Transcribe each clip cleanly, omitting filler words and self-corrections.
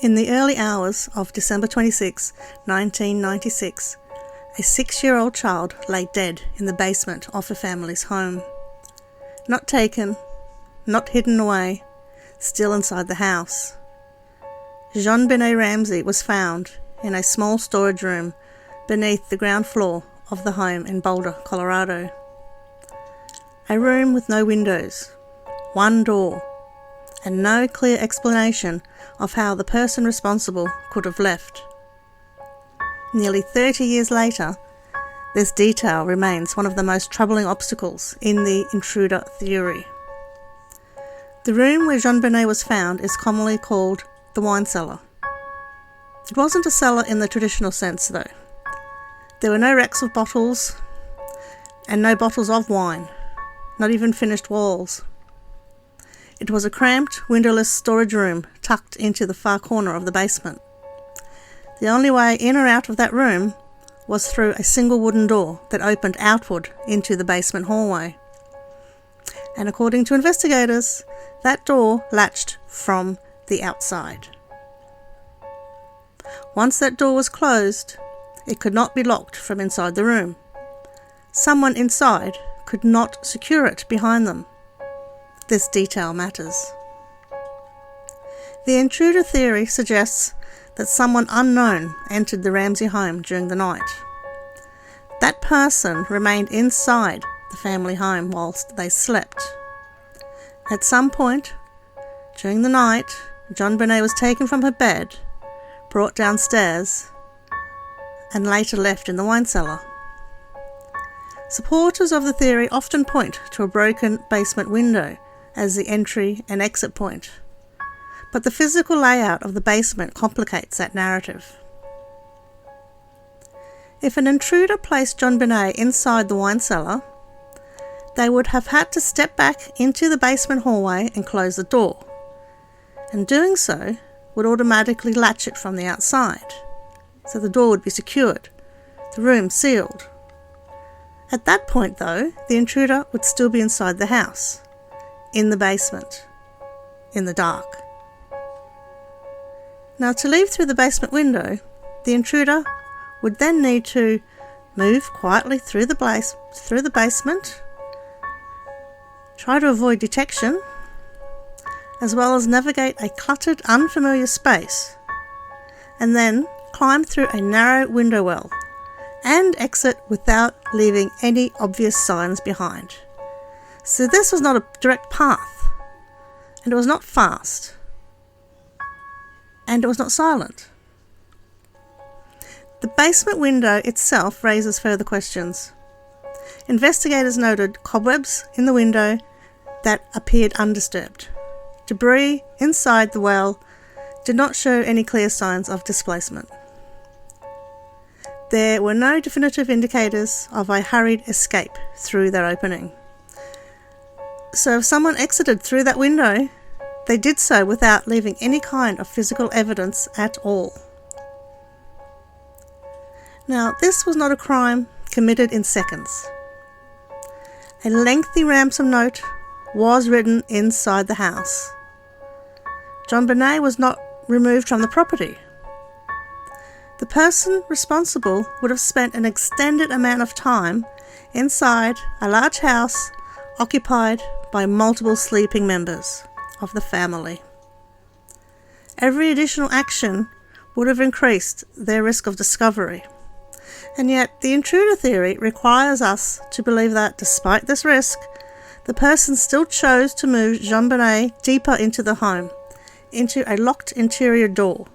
In the early hours of December 26, 1996, a 6-year-old child lay dead in the basement of her family's home. Not taken, not hidden away, still inside the house. JonBenét Ramsey was found in a small storage room beneath the ground floor of the home in Boulder, Colorado. A room with no windows, one door, and no clear explanation of how the person responsible could have left. Nearly 30 years later, this detail remains one of the most troubling obstacles in the intruder theory. The room where JonBenet was found is commonly called the wine cellar. It wasn't a cellar in the traditional sense, though. There were no racks of bottles and no bottles of wine, not even finished walls. It was a cramped, windowless storage room tucked into the far corner of the basement. The only way in or out of that room was through a single wooden door that opened outward into the basement hallway. And according to investigators, that door latched from the outside. Once that door was closed, it could not be locked from inside the room. Someone inside could not secure it behind them. This detail matters. The intruder theory suggests that someone unknown entered the Ramsey home during the night. That person remained inside the family home whilst they slept. At some point during the night, JonBenet was taken from her bed, brought downstairs, and later left in the wine cellar. Supporters of the theory often point to a broken basement window as the entry and exit point, but the physical layout of the basement complicates that narrative. If an intruder placed JonBenet inside the wine cellar, they would have had to step back into the basement hallway and close the door, and doing so would automatically latch it from the outside, so the door would be secured, the room sealed. At that point, though, the intruder would still be inside the house, in the basement, in the dark. Now, to leave through the basement window, the intruder would then need to move quietly through the basement, try to avoid detection, as well as navigate a cluttered, unfamiliar space, and then climb through a narrow window well and exit without leaving any obvious signs behind. So this was not a direct path, and it was not fast, and it was not silent. The basement window itself raises further questions. Investigators noted cobwebs in the window that appeared undisturbed. Debris inside the well did not show any clear signs of displacement. There were no definitive indicators of a hurried escape through that opening. So if someone exited through that window, they did so without leaving any kind of physical evidence at all. Now, this was not a crime committed in seconds. A lengthy ransom note was written inside the house. JonBenet was not removed from the property. The person responsible would have spent an extended amount of time inside a large house occupied by multiple sleeping members of the family. Every additional action would have increased their risk of discovery. And yet, the intruder theory requires us to believe that, despite this risk, the person still chose to move JonBenet deeper into the home, into a locked interior door,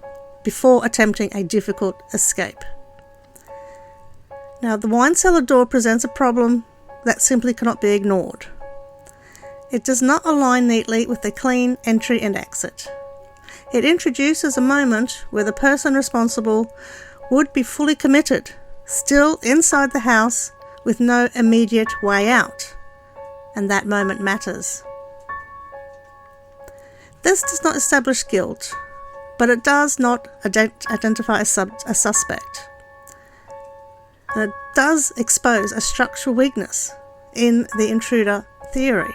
before attempting a difficult escape. Now, the wine cellar door presents a problem that simply cannot be ignored. It does not align neatly with a clean entry and exit. It introduces a moment where the person responsible would be fully committed, still inside the house with no immediate way out, and that moment matters. This does not establish guilt, but it does not identify a suspect. And it does expose a structural weakness in the intruder theory,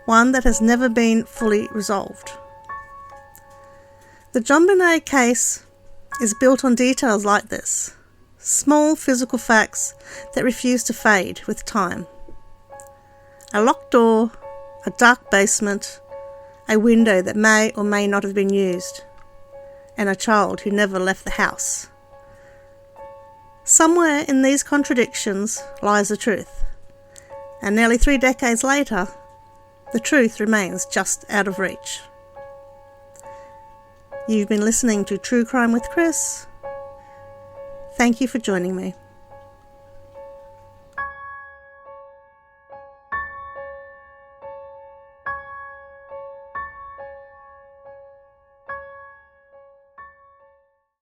one that has never been fully resolved. The JonBenet case is built on details like this, small physical facts that refuse to fade with time. A locked door, a dark basement, a window that may or may not have been used, and a child who never left the house. Somewhere in these contradictions lies the truth, and nearly 3 decades later, the truth remains just out of reach. You've been listening to True Crime with Kris. Thank you for joining me.